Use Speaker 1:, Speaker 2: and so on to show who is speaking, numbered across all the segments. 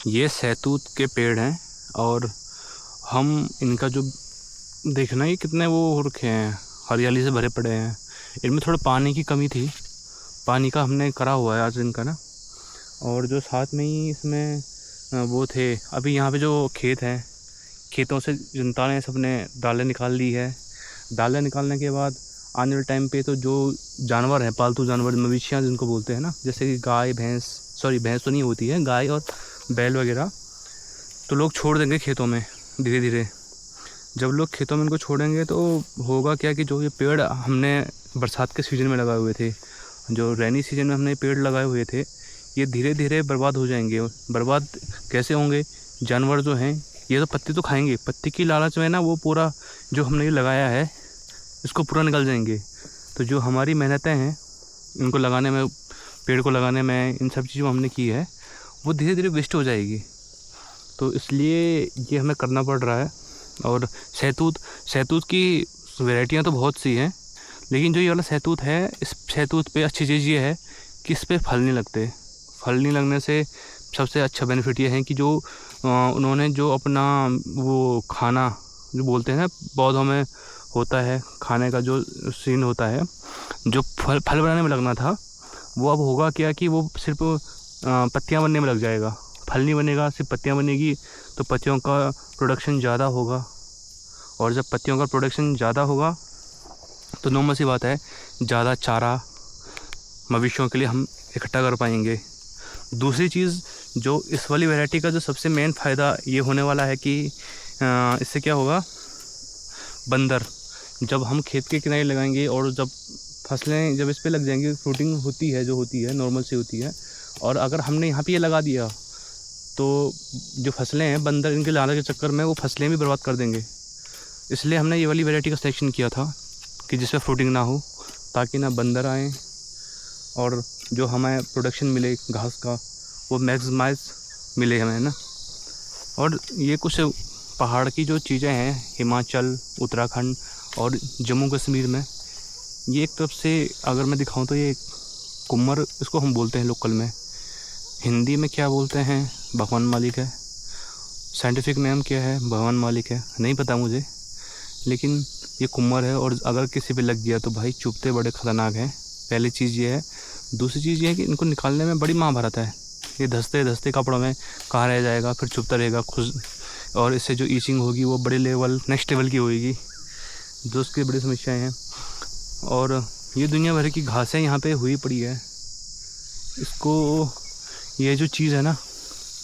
Speaker 1: ये सहतूत के पेड़ हैं और हम इनका जो देखना ही कितने वो हो रखे हैं, हरियाली से भरे पड़े हैं। इनमें थोड़ा पानी की कमी थी, पानी का हमने करा हुआ है आज इनका ना। और जो साथ में ही इसमें वो थे, अभी यहाँ पे जो खेत हैं, खेतों से जनता ने सबने डालें निकाल ली है। डालें निकालने के बाद आने वाले टाइम पे तो जो जानवर हैं, पालतू जानवर, मवेशियाँ जिनको बोलते हैं ना, जैसे कि गाय भैंस, सॉरी भैंस तो नहीं होती है, गाय और बैल वगैरह, तो लोग छोड़ देंगे खेतों में धीरे धीरे। जब लोग खेतों में इनको छोड़ेंगे तो होगा क्या कि जो ये पेड़ हमने बरसात के सीज़न में लगाए हुए थे, जो रेनी सीजन में हमने पेड़ लगाए हुए थे, ये धीरे धीरे बर्बाद हो जाएंगे। बर्बाद कैसे होंगे? जानवर जो हैं ये तो पत्ती तो खाएंगे, पत्ती की लालच में ना वो पूरा जो हमने ये लगाया है इसको पूरा निकल जाएंगे। तो जो हमारी मेहनतें हैं इनको लगाने में, पेड़ को लगाने में, इन सब चीज़ों हमने की है, वो धीरे धीरे वेस्ट हो जाएगी। तो इसलिए ये हमें करना पड़ रहा है। और सहतूत सहतूत की वैरायटियाँ तो बहुत सी हैं, लेकिन जो ये वाला सहतूत है, इस सहतूत पे अच्छी चीज़ ये है कि इस पे फल नहीं लगते। फल नहीं लगने से सबसे अच्छा बेनिफिट ये है कि जो उन्होंने जो अपना वो खाना जो बोलते हैं ना पौधों में होता है, खाने का जो सीन होता है, जो फल फल बनाने में लगना था, वो अब होगा क्या कि वो सिर्फ पत्तियाँ बनने में लग जाएगा। फल नहीं बनेगा, सिर्फ पत्तियाँ बनेगी। तो पत्तियों का प्रोडक्शन ज़्यादा होगा, और जब पत्तियों का प्रोडक्शन ज़्यादा होगा तो नॉर्मल सी बात है, ज़्यादा चारा मवेशियों के लिए हम इकट्ठा कर पाएंगे। दूसरी चीज़, जो इस वाली वैरायटी का जो सबसे मेन फ़ायदा ये होने वाला है कि इससे क्या होगा, बंदर जब हम खेत के किनारे लगाएंगे और जब फसलें जब इस पे लग जाएंगी, फ्रूटिंग होती है जो होती है नॉर्मल से होती है, और अगर हमने यहाँ पे ये लगा दिया तो जो फसलें हैं, बंदर इनके लालच के चक्कर में वो फसलें भी बर्बाद कर देंगे। इसलिए हमने ये वाली वैरायटी का सिलेक्शन किया था कि जिसमें फ्रूटिंग ना हो, ताकि ना बंदर आएँ और जो हमें प्रोडक्शन मिले घास का वो मैक्सिमाइज मिले हमें ना। और ये कुछ पहाड़ की जो चीज़ें हैं, हिमाचल, उत्तराखंड और जम्मू कश्मीर में, ये एक तरफ से अगर मैं दिखाऊं तो ये कुम्मर इसको हम बोलते हैं लोकल में। हिंदी में क्या बोलते हैं, भगवान मालिक है। साइंटिफिक नेम क्या है, भगवान मालिक है, नहीं पता मुझे, लेकिन ये कुम्मर है। और अगर किसी पे लग गया तो भाई चुभते बड़े ख़तरनाक हैं। पहली चीज़ ये है। दूसरी चीज़ ये है कि इनको निकालने में बड़ी महाभारत है। ये धंसते धंसते कपड़ों में कहाँ रह जाएगा, फिर चुभता रहेगा खुद, और इससे जो ईचिंग होगी वो बड़े लेवल, नेक्स्ट लेवल की होगी, जो उसकी बड़ी समस्याएं हैं। और ये दुनिया भर की घासें यहाँ पे हुई पड़ी है। इसको, ये जो चीज़ है ना,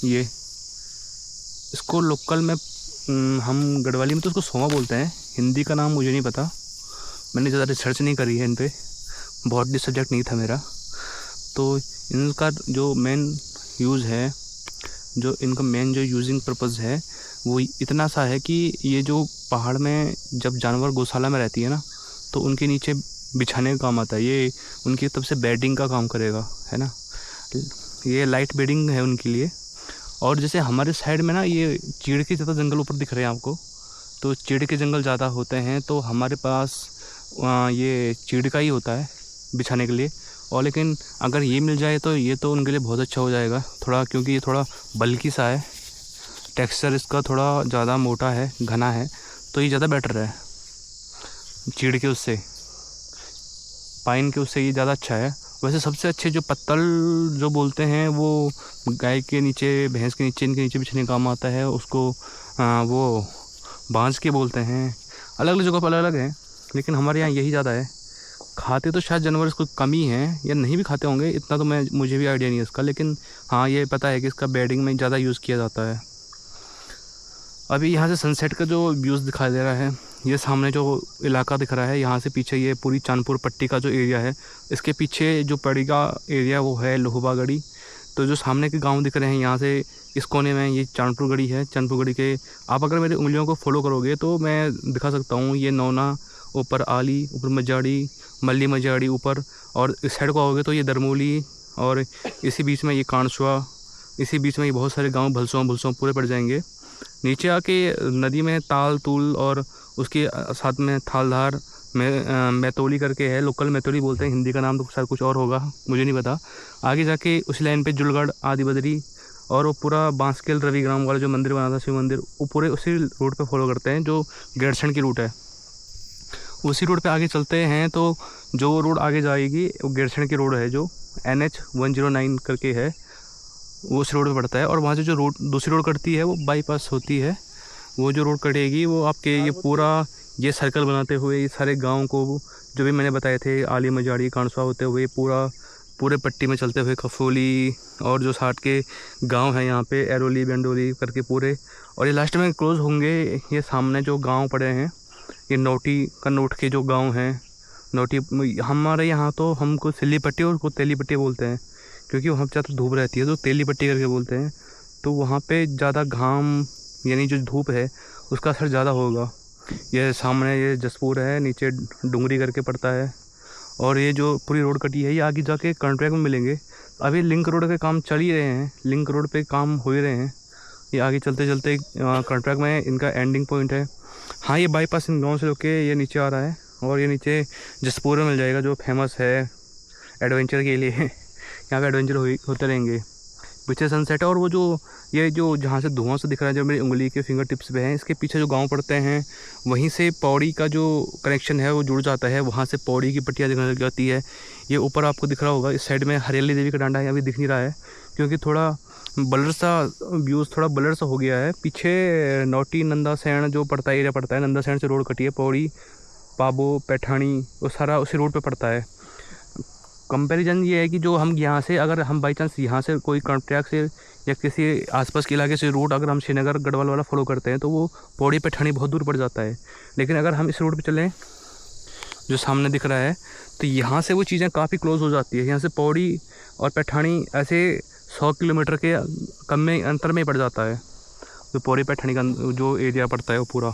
Speaker 1: ये इसको लोकल में हम गढ़वाली में तो उसको सोमा बोलते हैं। हिंदी का नाम मुझे नहीं पता, मैंने ज़्यादा रिसर्च नहीं करी है इन पे, बहुत भी सब्जेक्ट नहीं था मेरा। तो इनका जो मेन यूज़ है, जो इनका मेन जो यूजिंग पर्पज़ है वो इतना सा है कि ये जो पहाड़ में जब जानवर गौशाला में रहती है ना, तो उनके नीचे बिछाने का काम आता है। ये उनकी तब से बेडिंग का काम करेगा, है ना, ये लाइट बेडिंग है उनके लिए। और जैसे हमारे साइड में ना ये चीड़ के ज़्यादा जंगल ऊपर दिख रहे हैं आपको, तो चीड़ के जंगल ज़्यादा होते हैं, तो हमारे पास ये चीड़ का ही होता है बिछाने के लिए। और लेकिन अगर ये मिल जाए तो ये तो उनके लिए बहुत अच्छा हो जाएगा थोड़ा, क्योंकि ये थोड़ा बल्कि सा है, टेक्सचर इसका थोड़ा ज़्यादा मोटा है, घना है, तो ये ज़्यादा बेटर है चीड़ के उससे, पाइन के उससे ये ज़्यादा अच्छा है। वैसे सबसे अच्छे जो पत्तल जो बोलते हैं वो गाय के नीचे, भैंस के नीचे, इनके नीचे बिछने काम आता है, उसको वो बांस के बोलते हैं। अलग अलग जगह पर अलग अलग है, लेकिन हमारे यहाँ यही ज़्यादा है। खाते तो शायद जानवर इसको कम ही हैं, या नहीं भी खाते होंगे, इतना तो मुझे भी आइडिया नहीं है इसका, लेकिन हाँ ये पता है कि इसका बेडिंग में ज़्यादा यूज़ किया जाता है। अभी यहाँ से सनसेट का जो व्यूज़ दिखाई दे रहा है, ये सामने जो इलाका दिख रहा है, यहाँ से पीछे ये पूरी चांदपुर पट्टी का जो एरिया है, इसके पीछे जो पड़ेगा एरिया वो है लोहबागढ़ी। तो जो सामने के गांव दिख रहे हैं, यहाँ से इस कोने में ये चांदपुर गढ़ी है। चांदपुर गढ़ी के आप अगर मेरी उंगलियों को फॉलो करोगे तो मैं दिखा सकता हूँ, ये नौना, ऊपर आली, ऊपर मजाड़ी, मल्ली मजाड़ी ऊपर, और इस साइड को आओगे तो ये दरमोली, और इसी बीच में ये कांसुआ, इसी बीच में ये बहुत सारे गाँव भलसों भुलसों पूरे पड़ जाएंगे। नीचे आके नदी में ताल तूल, और उसके साथ में थालधार में मैतोली करके है, लोकल मैतोली बोलते हैं, हिंदी का नाम तो शायद कुछ और होगा, मुझे नहीं पता। आगे जाके उस लाइन पे जुलगढ़, आदि बदरी और वो पूरा बांसकेल रविग्राम वाला जो मंदिर बना था, शिव मंदिर, वो पूरे उसी रूट पे फॉलो करते हैं जो गैरसैंण की रूट है। उसी रोड पे आगे चलते हैं तो जो रोड आगे जाएगी वो गैरसैंण की रोड है, जो NH 109 करके है, वो उस रोड पे पड़ता है। और वहाँ से जो रोड दूसरी रोड कटती है वो बाईपास होती है। वो जो रोड कटेगी वो आपके ये पूरा ये सर्कल बनाते हुए ये सारे गांव को, जो भी मैंने बताए थे, आली मजाड़ी कांसवा होते हुए पूरे पट्टी में चलते हुए खफोली और जो साथ के गांव हैं यहाँ पे एरोली बेंडोली करके पूरे, और ये लास्ट में क्लोज होंगे ये सामने जो गांव पड़े हैं, ये नोटी कन्नौट के जो गांव हैं। नोटी हमारे यहाँ तो हमको सिल्ली पट्टी और को तेली पट्टी बोलते हैं, क्योंकि वहाँ पर ज़्यादा धूप रहती है तो तेली पट्टी करके बोलते हैं। तो वहाँ पे ज़्यादा घाम यानी जो धूप है उसका असर ज़्यादा होगा। ये सामने ये जसपुर है, नीचे डुंगरी करके पड़ता है। और ये जो पूरी रोड कटी है ये आगे जाके कॉन्ट्रैक्ट में मिलेंगे। अभी लिंक रोड के काम चल ही रहे हैं, लिंक रोड पे काम हो ही रहे हैं। ये आगे चलते चलते कॉन्ट्रैक्ट में इनका एंडिंग पॉइंट है। हाँ, ये बाईपास इन गाँव से होके ये नीचे आ रहा है और ये नीचे जसपुर में मिल जाएगा, जो फेमस है एडवेंचर के लिए। यहाँ पे एडवेंचर होते रहेंगे। पीछे सनसेट है और वो जो ये जो जहाँ से धुआं से दिख रहा है, जो मेरी उंगली के फिंगर टिप्स पे है, इसके पीछे जो गांव पड़ते हैं वहीं से पौड़ी का जो कनेक्शन है वो जुड़ जाता है। वहाँ से पौड़ी की पट्टियाँ दिखने लग जाती है। ये ऊपर आपको दिख रहा होगा, इस साइड में हरियाली देवी का डांडा है, अभी दिख नहीं रहा है क्योंकि थोड़ा ब्लर सा व्यूज़ थोड़ा ब्लर सा हो गया है। पीछे नौटी नंदासैण जो पड़ता है एरिया पड़ता है, नंदासैण से रोड कटी है, पौड़ी पाबो पैठानी वो सारा उसी रोड पर पड़ता है। कंपैरिजन ये है कि जो हम यहाँ से अगर हम बाई चांस यहाँ से कोई कॉन्ट्रैक्ट से या किसी आसपास के इलाके से रूट अगर हम श्रीनगर गढ़वाल वाला फॉलो करते हैं तो वो पौड़ी पैठानी बहुत दूर पड़ जाता है। लेकिन अगर हम इस रूट पे चलें जो सामने दिख रहा है तो यहाँ से वो चीज़ें काफ़ी क्लोज हो जाती है। यहाँ से पौड़ी और पैठानी ऐसे 100 किलोमीटर के कम में अंतर में पड़ जाता है, तो पौड़ी पैठानी का जो एरिया पड़ता है वो पूरा।